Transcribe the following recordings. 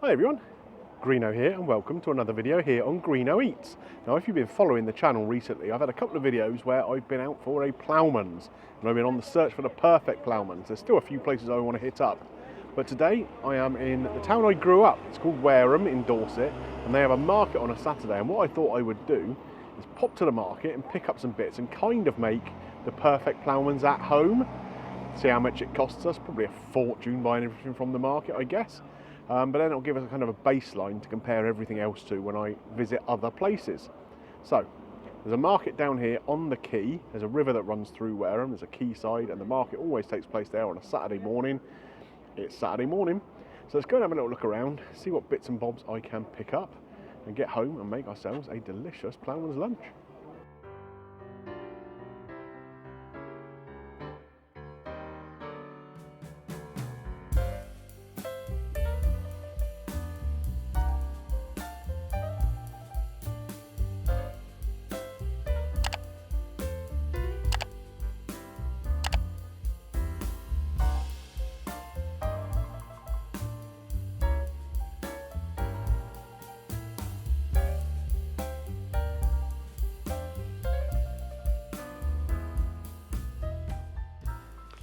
Hi everyone, Greeno here and welcome to another video here on Greeno Eats. Now if you've been following the channel recently, I've had a couple of videos where I've been out for a ploughman's and I've been on the search for the perfect ploughman's. There's still a few places I want to hit up, but today I am in the town I grew up. It's called Wareham in Dorset and they have a market on a Saturday, and what I thought I would do is pop to the market and pick up some bits and kind of make the perfect ploughman's at home. See how much it costs us, probably a fortune buying everything from the market I guess. But then it'll give us a kind of a baseline to compare everything else to when I visit other places. So, there's a market down here on the quay. There's a river that runs through Wareham. There's a quayside, and the market always takes place there on a Saturday morning. It's Saturday morning. So let's go and have a little look around, see what bits and bobs I can pick up, and get home and make ourselves a delicious ploughman's lunch.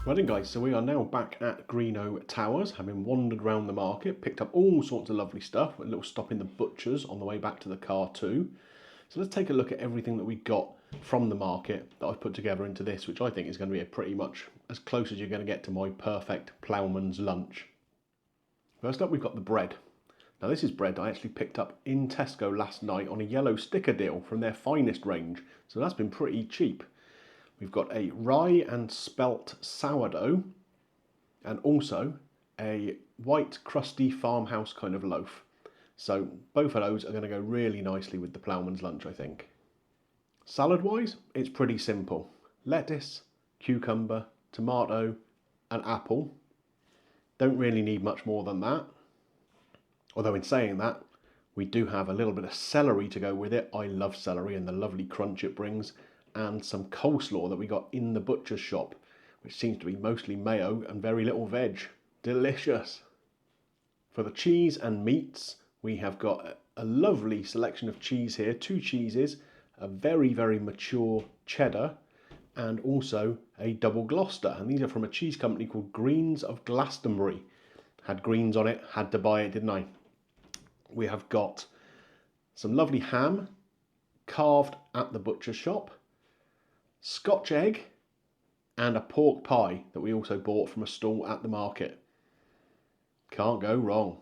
Right then guys, so we are now back at Greeno Towers, having wandered around the market, picked up all sorts of lovely stuff, a little stop in the butcher's on the way back to the car too. So let's take a look at everything that we got from the market that I've put together into this, which I think is going to be pretty much as close as you're going to get to my perfect ploughman's lunch. First up we've got the bread. Now this is bread I actually picked up in Tesco last night on a yellow sticker deal from their finest range, so that's been pretty cheap. We've got a rye and spelt sourdough and also a white crusty farmhouse kind of loaf. So both of those are going to go really nicely with the ploughman's lunch, I think. Salad wise, it's pretty simple. Lettuce, cucumber, tomato and apple. Don't really need much more than that. Although in saying that, we do have a little bit of celery to go with it. I love celery and the lovely crunch it brings. And some coleslaw that we got in the butcher's shop, which seems to be mostly mayo and very little veg. Delicious. For the cheese and meats, we have got a lovely selection of cheese here, two cheeses, a very, very mature cheddar, and also a double Gloucester. And these are from a cheese company called Greens of Glastonbury. Had greens on it, had to buy it, didn't I? We have got some lovely ham, carved at the butcher's shop, Scotch egg, and a pork pie that we also bought from a stall at the market. Can't go wrong.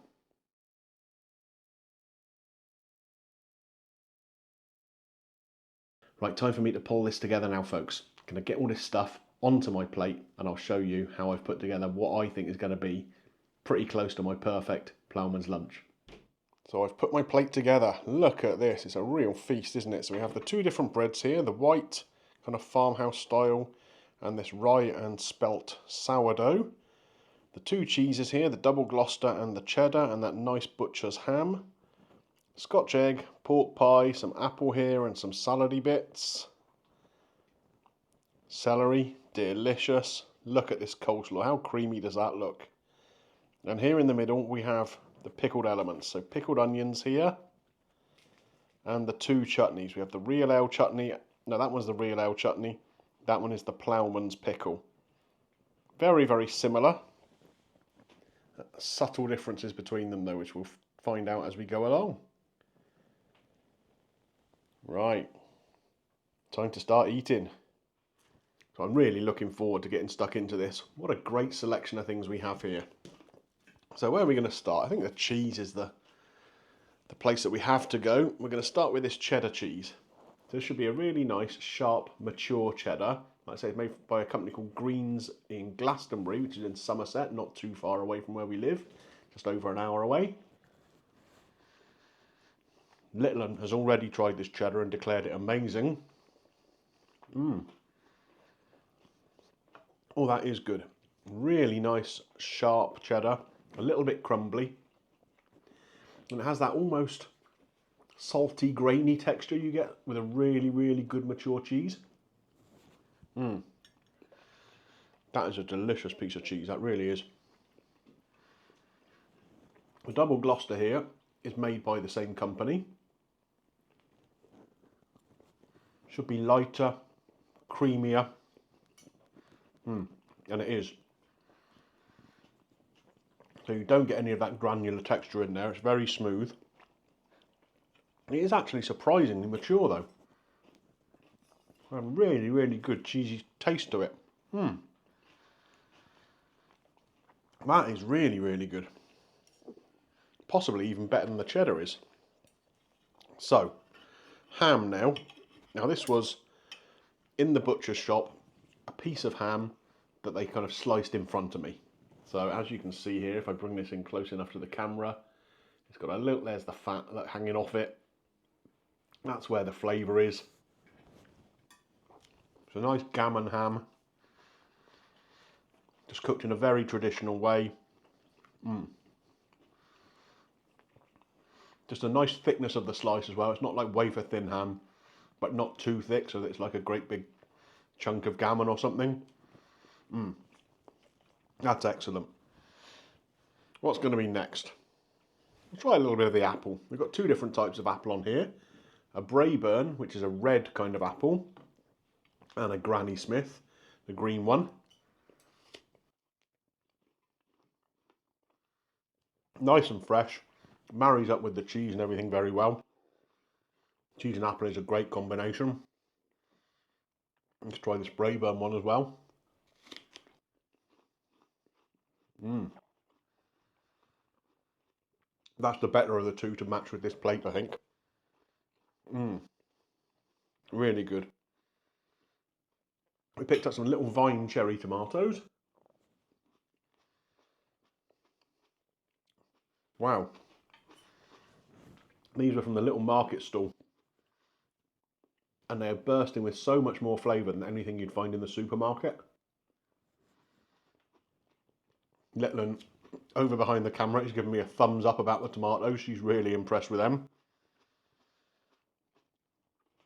Right, time for me to pull this together now, folks. I'm going to get all this stuff onto my plate and I'll show you how I've put together what I think is going to be pretty close to my perfect ploughman's lunch. So I've put my plate together. Look at this, it's a real feast, isn't it? So we have the two different breads here, the white kind of farmhouse style and this rye and spelt sourdough. The two cheeses here, the double Gloucester and the cheddar, and that nice butcher's ham. Scotch egg, pork pie, some apple here and some salady bits. Celery, delicious. Look at this coleslaw, how creamy does that look? And here in the middle we have the pickled elements, so pickled onions here and the two chutneys. We have the real ale chutney. No, that one's the real ale chutney. That one is the ploughman's pickle. Very, very similar. Subtle differences between them though, which we'll find out as we go along. Right, time to start eating. So I'm really looking forward to getting stuck into this. What a great selection of things we have here. So where are we going to start? I think the cheese is the place that we have to go. We're going to start with this cheddar cheese. This should be a really nice, sharp, mature cheddar. Like I say, it's made by a company called Greens in Glastonbury, which is in Somerset, not too far away from where we live, just over an hour away. Little 'un has already tried this cheddar and declared it amazing. Oh, that is good. Really nice, sharp cheddar, a little bit crumbly. And it has that almost salty, grainy texture you get with a really, really good mature cheese. That is a delicious piece of cheese, that really is. The double Gloucester here is made by the same company. Should be lighter, creamier, and it is. So you don't get any of that granular texture in there. It's very smooth. It is actually surprisingly mature though. A really, really good cheesy taste to it. That is really, really good. Possibly even better than the cheddar is. So, ham now. Now this was, in the butcher's shop, a piece of ham that they kind of sliced in front of me. So as you can see here, if I bring this in close enough to the camera, it's got a little, there's the fat hanging off it. That's where the flavour is. It's a nice gammon ham. Just cooked in a very traditional way. Just a nice thickness of the slice as well. It's not like wafer thin ham, but not too thick, so that it's like a great big chunk of gammon or something. That's excellent. What's going to be next? We'll try a little bit of the apple. We've got two different types of apple on here. A Braeburn, which is a red kind of apple, and a Granny Smith, the green one. Nice and fresh. Marries up with the cheese and everything very well. Cheese and apple is a great combination. Let's try this Braeburn one as well. That's the better of the two to match with this plate, I think. Really good. We picked up some little vine cherry tomatoes. Wow. These were from the little market stall. And they are bursting with so much more flavour than anything you'd find in the supermarket. Letland, over behind the camera, is giving me a thumbs up about the tomatoes. She's really impressed with them.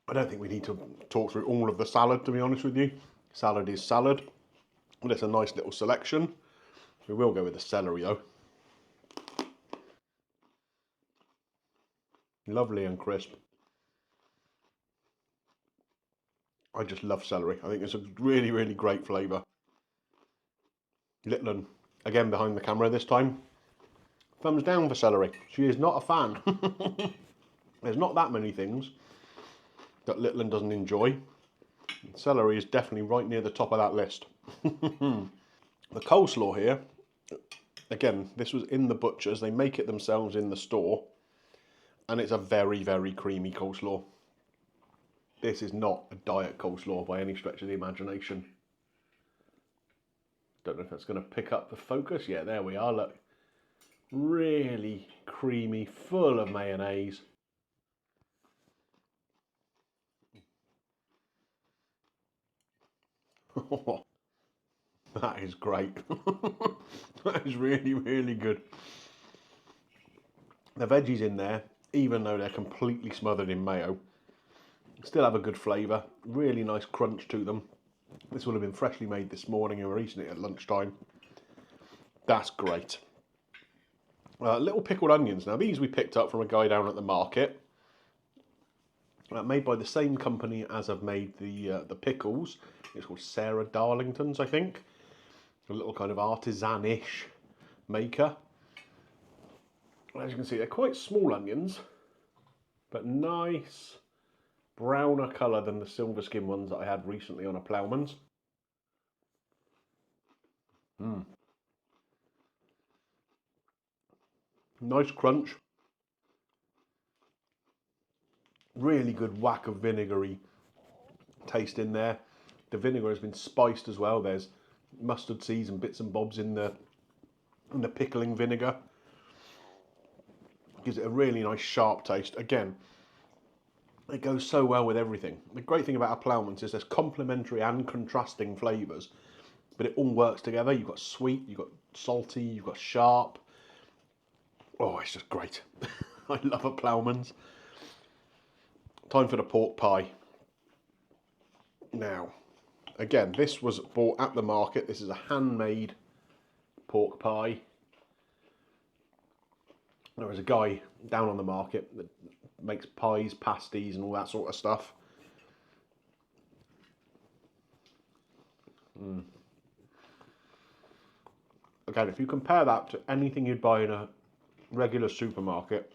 I don't think we need to talk through all of the salad, to be honest with you. Salad is salad. But it's a nice little selection. We will go with the celery though. Lovely and crisp. I just love celery. I think it's a really, really great flavour. Litland, again behind the camera this time. Thumbs down for celery. She is not a fan. There's not that many things that Litland doesn't enjoy. Celery is definitely right near the top of that list. The coleslaw here, again, this was in the butcher's. They make it themselves in the store. And it's a very, very creamy coleslaw. This is not a diet coleslaw by any stretch of the imagination. Don't know if that's going to pick up the focus. Yeah, there we are, look. Really creamy, full of mayonnaise. That is great. That is really, really good. The veggies in there, even though they're completely smothered in mayo, still have a good flavour. Really nice crunch to them. This will have been freshly made this morning and we're eating it at lunchtime. That's great. Little pickled onions. Now these we picked up from a guy down at the market. Made by the same company as I've made the pickles. It's called Sarah Darlington's, I think. A little kind of artisan-ish maker. As you can see, they're quite small onions, but nice browner colour than the silver skin ones that I had recently on a Ploughman's. Nice crunch. Really good whack of vinegary taste in there. The vinegar has been spiced as well. There's mustard seeds and bits and bobs in the pickling vinegar. Gives it a really nice sharp taste. Again, it goes so well with everything. The great thing about a Ploughman's is there's complementary and contrasting flavours, but it all works together. You've got sweet, you've got salty, you've got sharp. Oh, it's just great. I love a Ploughman's. Time for the pork pie. Now, again, this was bought at the market. This is a handmade pork pie. There is a guy down on the market that makes pies, pasties, and all that sort of stuff. Again, if you compare that to anything you'd buy in a regular supermarket,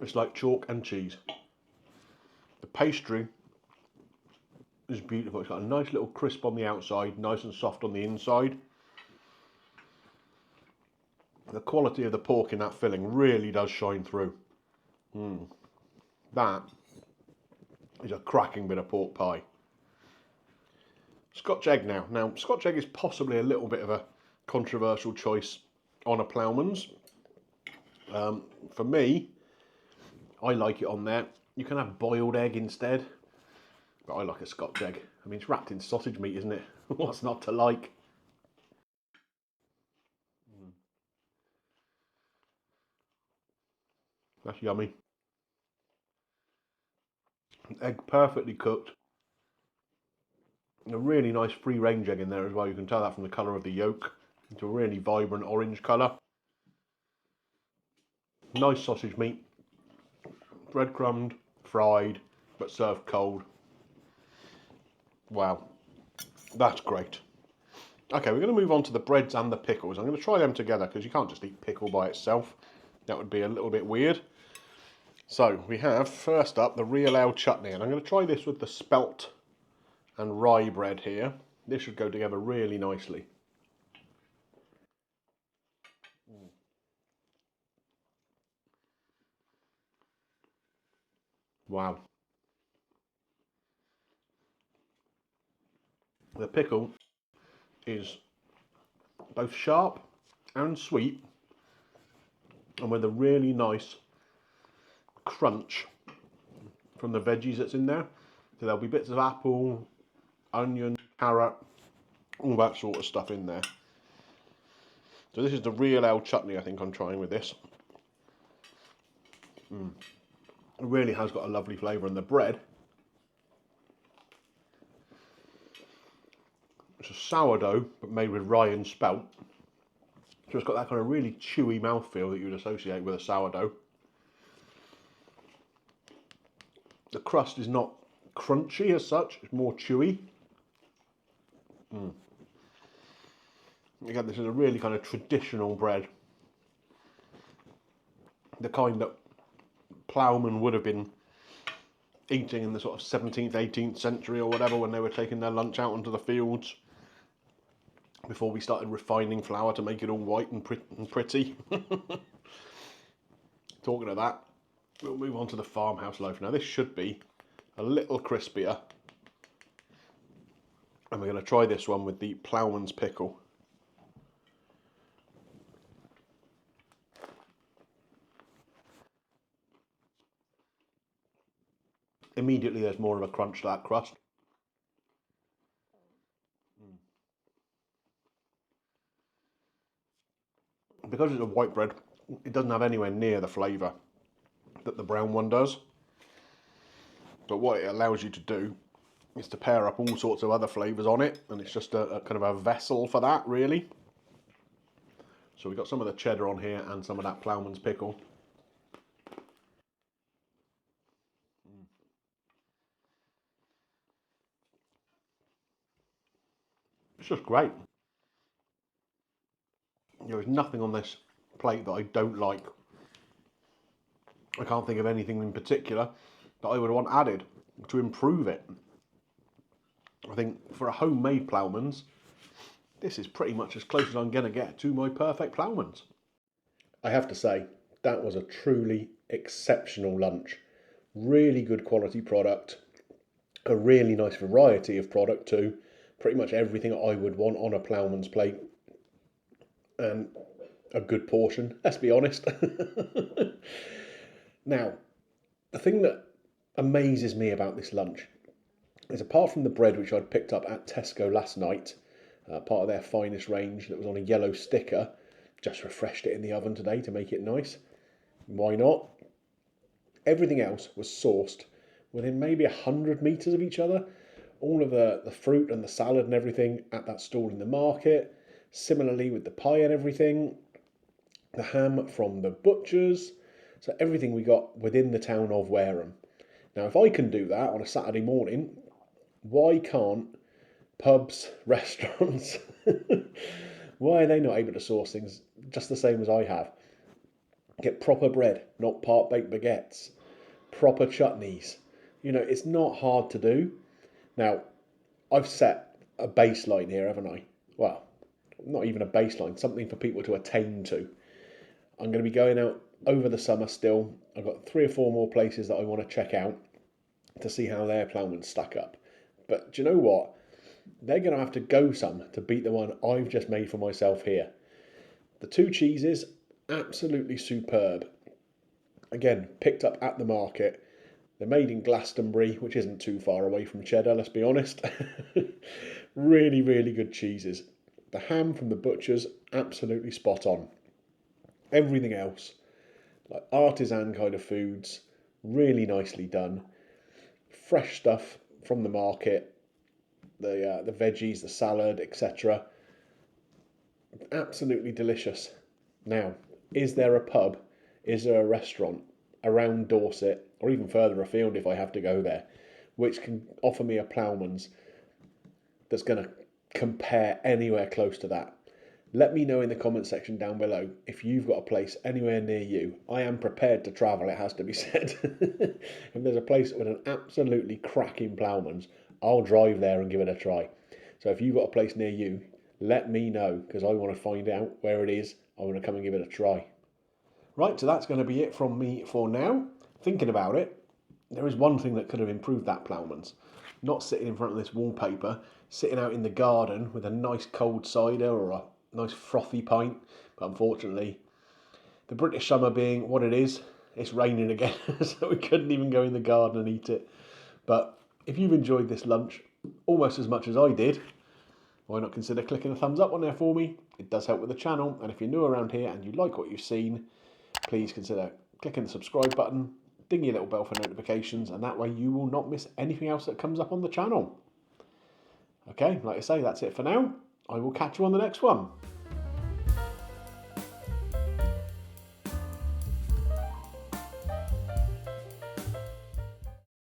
it's like chalk and cheese. The pastry is beautiful. It's got a nice little crisp on the outside, nice and soft on the inside. The quality of the pork in that filling really does shine through. That is a cracking bit of pork pie. Scotch egg now. Now, Scotch egg is possibly a little bit of a controversial choice on a Ploughman's. For me, I like it on there. You can have boiled egg instead, but I like a Scotch egg. I mean, it's wrapped in sausage meat, isn't it? What's not to like? That's yummy. Egg perfectly cooked. A really nice free range egg in there as well. You can tell that from the colour of the yolk. It's a really vibrant orange colour. Nice sausage meat. Breadcrumbed, fried, but served cold. Wow, that's great. Okay, we're going to move on to the breads and the pickles. I'm going to try them together because you can't just eat pickle by itself. That would be a little bit weird. So we have, first up, the real ale chutney. And I'm going to try this with the spelt and rye bread here. This should go together really nicely. Wow. The pickle is both sharp and sweet, and with a really nice crunch from the veggies that's in there. So there'll be bits of apple, onion, carrot, all that sort of stuff in there. So this is the real ale chutney I think I'm trying with this. It really has got a lovely flavour, and the bread, it's a sourdough but made with rye and spelt. So it's got that kind of really chewy mouthfeel that you would associate with a sourdough. The crust is not crunchy as such, it's more chewy. Again, this is a really kind of traditional bread. The kind that ploughmen would have been eating in the sort of 17th, 18th century or whatever, when they were taking their lunch out onto the fields before we started refining flour to make it all white and pretty. Talking of that, we'll move on to the farmhouse loaf. Now this should be a little crispier, and we're going to try this one with the Ploughman's pickle. Immediately there's more of a crunch to that crust. Because it's a white bread, it doesn't have anywhere near the flavour that the brown one does. But what it allows you to do is to pair up all sorts of other flavours on it, and it's just a kind of a vessel for that, really. So we've got some of the cheddar on here and some of that Ploughman's pickle. It's just great. There is nothing on this plate that I don't like. I can't think of anything in particular that I would want added to improve it. I think for a homemade Ploughman's, this is pretty much as close as I'm going to get to my perfect Ploughman's. I have to say, that was a truly exceptional lunch. Really good quality product, a really nice variety of product too. Pretty much everything I would want on a Ploughman's plate, and a good portion, let's be honest. Now, the thing that amazes me about this lunch is, apart from the bread which I'd picked up at Tesco last night, part of their finest range that was on a yellow sticker, just refreshed it in the oven today to make it nice. Why not? Everything else was sourced within maybe 100 metres of each other. All of the fruit and the salad and everything at that stall in the market. Similarly with the pie and everything. the ham from the butchers, so everything we got within the town of Wareham. Now, if I can do that on a Saturday morning, why can't pubs, restaurants, why are they not able to source things just the same as I have? Get proper bread, not part-baked baguettes, proper chutneys. You know, it's not hard to do. Now, I've set a baseline here, haven't I? Well, not even a baseline, something for people to attain to. I'm going to be going out over the summer still. I've got 3 or 4 more places that I want to check out to see how their ploughmans stack up. But do you know what? They're going to have to go some to beat the one I've just made for myself here. The 2 cheeses, absolutely superb. Again, picked up at the market. They're made in Glastonbury, which isn't too far away from cheddar, let's be honest. Really, really good cheeses. The ham from the butchers, absolutely spot on. Everything else, like artisan kind of foods, really nicely done. Fresh stuff from the market, the veggies, the salad, etc. Absolutely delicious. Now, is there a pub, is there a restaurant around Dorset, or even further afield if I have to go there, which can offer me a ploughman's that's going to compare anywhere close to that? Let me know in the comment section down below if you've got a place anywhere near you. I am prepared to travel, it has to be said. If there's a place with an absolutely cracking ploughman's, I'll drive there and give it a try. So if you've got a place near you, let me know, because I want to find out where it is. I want to come and give it a try. Right, so that's going to be it from me for now. Thinking about it, there is one thing that could have improved that ploughman's. Not sitting in front of this wallpaper, sitting out in the garden with a nice cold cider or a nice frothy pint. But unfortunately, the British summer being what it is, it's raining again, so we couldn't even go in the garden and eat it. But if you've enjoyed this lunch almost as much as I did, why not consider clicking the thumbs up on there for me? It does help with the channel, and if you're new around here and you like what you've seen, please consider clicking the subscribe button, ding your little bell for notifications, and that way you will not miss anything else that comes up on the channel. Okay, like I say, that's it for now. I will catch you on the next one.